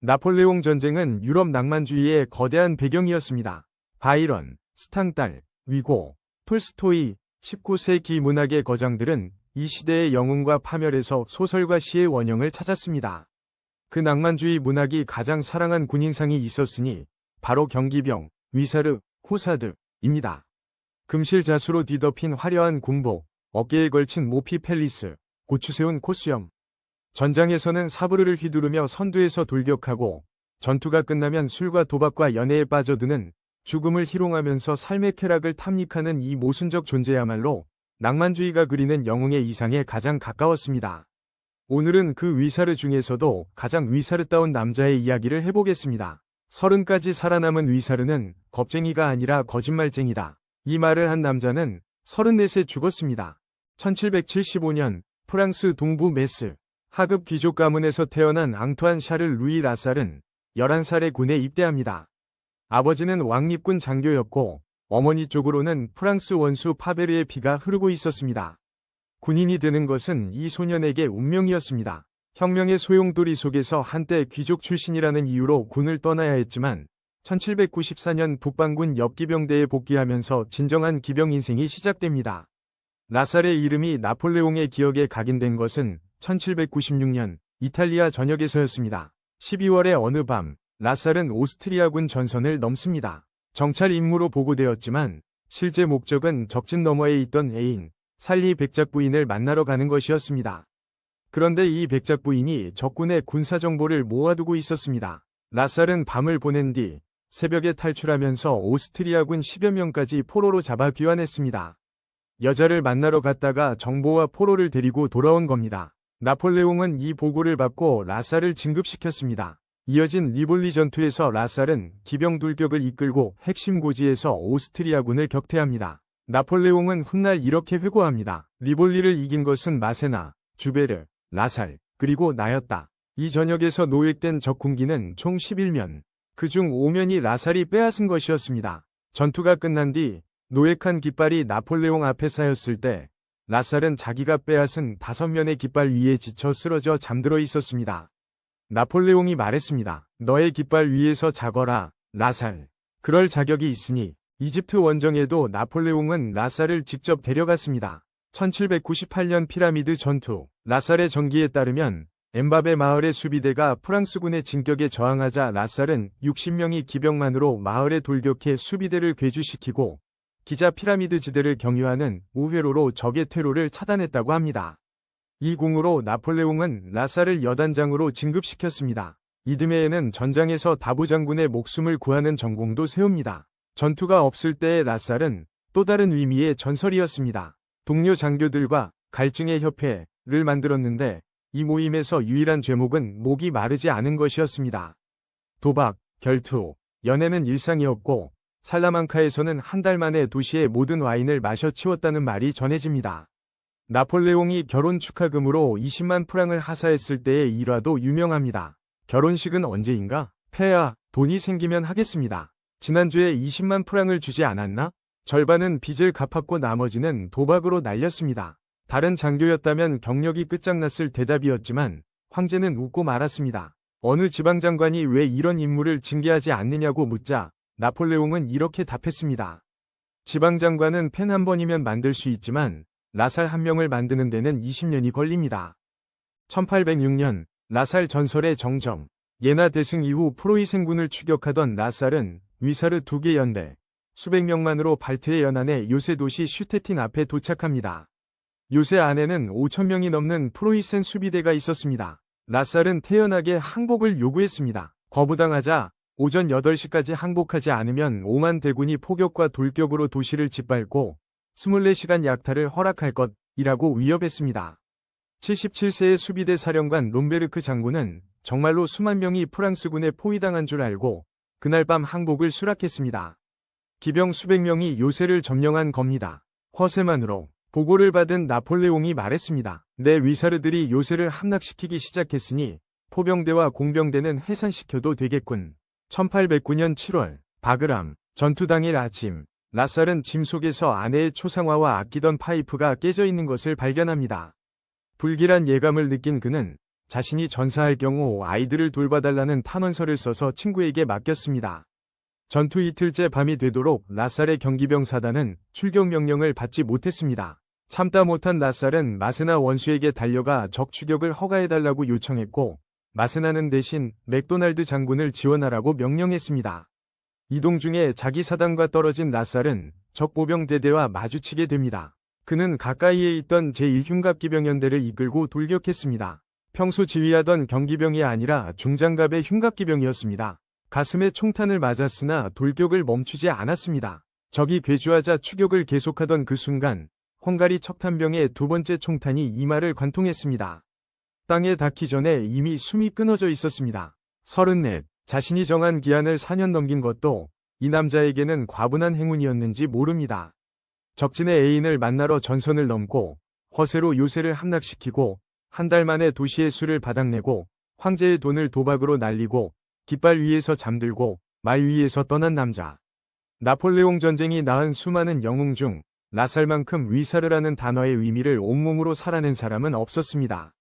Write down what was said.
나폴레옹 전쟁은 유럽 낭만주의의 거대한 배경이었습니다. 바이런, 스탕달, 위고, 톨스토이, 19세기 문학의 거장들은 이 시대의 영웅과 파멸에서 소설과 시의 원형을 찾았습니다. 그 낭만주의 문학이 가장 사랑한 군인상이 있었으니 바로 경기병, 위사르, 코사드입니다. 금실자수로 뒤덮인 화려한 군복, 어깨에 걸친 모피 펠리스, 고추세운 코수염. 전장에서는 사브르를 휘두르며 선두에서 돌격하고 전투가 끝나면 술과 도박과 연애에 빠져드는 죽음을 희롱하면서 삶의 쾌락을 탐닉하는 이 모순적 존재야말로 낭만주의가 그리는 영웅의 이상에 가장 가까웠습니다. 오늘은 그 위사르 중에서도 가장 위사르다운 남자의 이야기를 해보겠습니다. 30까지 살아남은 위사르는 겁쟁이가 아니라 거짓말쟁이다. 이 말을 한 남자는 34세 죽었습니다. 1775년 프랑스 동부 메스 하급 귀족 가문에서 태어난 앙투안 샤를 루이 라살은 11살에 군에 입대합니다. 아버지는 왕립군 장교였고 어머니 쪽으로는 프랑스 원수 파베르의 피가 흐르고 있었습니다. 군인이 되는 것은 이 소년에게 운명이었습니다. 혁명의 소용돌이 속에서 한때 귀족 출신이라는 이유로 군을 떠나야 했지만 1794년 북방군 엽기병대에 복귀하면서 진정한 기병 인생이 시작됩니다. 라살의 이름이 나폴레옹의 기억에 각인된 것은 1796년 이탈리아 전역에서였습니다. 12월의 어느 밤 라살은 오스트리아군 전선을 넘습니다. 정찰 임무로 보고되었지만 실제 목적은 적진 너머에 있던 애인 살리 백작 부인을 만나러 가는 것이었습니다. 그런데 이 백작 부인이 적군의 군사정보를 모아두고 있었습니다. 라살은 밤을 보낸 뒤 새벽에 탈출하면서 오스트리아군 10여 명까지 포로로 잡아 귀환했습니다. 여자를 만나러 갔다가 정보와 포로를 데리고 돌아온 겁니다. 나폴레옹은 이 보고를 받고 라살을 진급시켰습니다. 이어진 리볼리 전투에서 라살은 기병 돌격을 이끌고 핵심 고지에서 오스트리아군을 격퇴합니다. 나폴레옹은 훗날 이렇게 회고합니다. 리볼리를 이긴 것은 마세나, 주베르, 라살, 그리고 나였다. 이 전역에서 노획된 적 군기는 총 11면, 그중 5면이 라살이 빼앗은 것이었습니다. 전투가 끝난 뒤 노획한 깃발이 나폴레옹 앞에 쌓였을 때 라살은 자기가 빼앗은 5면의 깃발 위에 지쳐 쓰러져 잠들어 있었습니다. 나폴레옹이 말했습니다. 너의 깃발 위에서 자거라, 라살. 그럴 자격이 있으니 이집트 원정에도 나폴레옹은 라살을 직접 데려갔습니다. 1798년 피라미드 전투. 라살의 전기에 따르면 엠바베 마을의 수비대가 프랑스군의 진격에 저항하자 라살은 60명의 기병만으로 마을에 돌격해 수비대를 궤주시키고 기자 피라미드 지대를 경유하는 우회로로 적의 퇴로를 차단했다고 합니다. 이 공으로 나폴레옹은 라살을 여단장으로 진급시켰습니다. 이듬해에는 전장에서 다부 장군의 목숨을 구하는 전공도 세웁니다. 전투가 없을 때의 라살은 또 다른 의미의 전설이었습니다. 동료 장교들과 갈증의 협회를 만들었는데 이 모임에서 유일한 죄목은 목이 마르지 않은 것이었습니다. 도박, 결투, 연애는 일상이었고 살라망카에서는 한 달 만에 도시의 모든 와인을 마셔 치웠다는 말이 전해집니다. 나폴레옹이 결혼 축하금으로 20만 프랑을 하사했을 때의 일화도 유명합니다. 결혼식은 언제인가? 폐하, 돈이 생기면 하겠습니다. 지난주에 20만 프랑을 주지 않았나? 절반은 빚을 갚았고 나머지는 도박으로 날렸습니다. 다른 장교였다면 경력이 끝장났을 대답이었지만 황제는 웃고 말았습니다. 어느 지방장관이 왜 이런 인물을 징계하지 않느냐고 묻자 나폴레옹은 이렇게 답했습니다. 지방장관은 펜 한 번이면 만들 수 있지만 라살 한 명을 만드는 데는 20년이 걸립니다. 1806년 라살 전설의 정점. 예나 대승 이후 프로이센군을 추격하던 라살은 위사르 2개 연대 수백 명만으로 발트해 연안의 요새 도시 슈테틴 앞에 도착합니다. 요새 안에는 5,000명이 넘는 프로이센 수비대가 있었습니다. 라살은 태연하게 항복을 요구했습니다. 거부당하자 오전 8시까지 항복하지 않으면 5만 대군이 포격과 돌격으로 도시를 짓밟고 24시간 약탈을 허락할 것이라고 위협했습니다. 77세의 수비대 사령관 롬베르크 장군은 정말로 수만 명이 프랑스군에 포위당한 줄 알고 그날 밤 항복을 수락했습니다. 기병 수백 명이 요새를 점령한 겁니다. 허세만으로 보고를 받은 나폴레옹이 말했습니다. 내 위사르들이 요새를 함락시키기 시작했으니 포병대와 공병대는 해산시켜도 되겠군. 1809년 7월 바그람 전투 당일 아침 라살은 짐 속에서 아내의 초상화와 아끼던 파이프가 깨져 있는 것을 발견합니다. 불길한 예감을 느낀 그는 자신이 전사할 경우 아이들을 돌봐달라는 탄원서를 써서 친구에게 맡겼습니다. 전투 이틀째 밤이 되도록 라살의 경기병 사단은 출격 명령을 받지 못했습니다. 참다 못한 라살은 마세나 원수에게 달려가 적 추격을 허가해달라고 요청했고, 마세나는 대신 맥도날드 장군을 지원하라고 명령했습니다. 이동 중에 자기 사단과 떨어진 라살은 적 보병대대와 마주치게 됩니다. 그는 가까이에 있던 제1흉갑기병연대를 이끌고 돌격했습니다. 평소 지휘하던 경기병이 아니라 중장갑의 흉갑기병이었습니다. 가슴에 총탄을 맞았으나 돌격을 멈추지 않았습니다. 적이 괴주하자 추격을 계속하던 그 순간 헝가리 척탄병의 두 번째 총탄이 이마를 관통했습니다. 땅에 닿기 전에 이미 숨이 끊어져 있었습니다. 34. 자신이 정한 기한을 4년 넘긴 것도 이 남자에게는 과분한 행운이었는지 모릅니다. 적진의 애인을 만나러 전선을 넘고 허세로 요새를 함락시키고 한 달 만에 도시의 술을 바닥내고 황제의 돈을 도박으로 날리고 깃발 위에서 잠들고 말 위에서 떠난 남자. 나폴레옹 전쟁이 낳은 수많은 영웅 중 라살만큼 위사르라는 단어의 의미를 온몸으로 살아낸 사람은 없었습니다.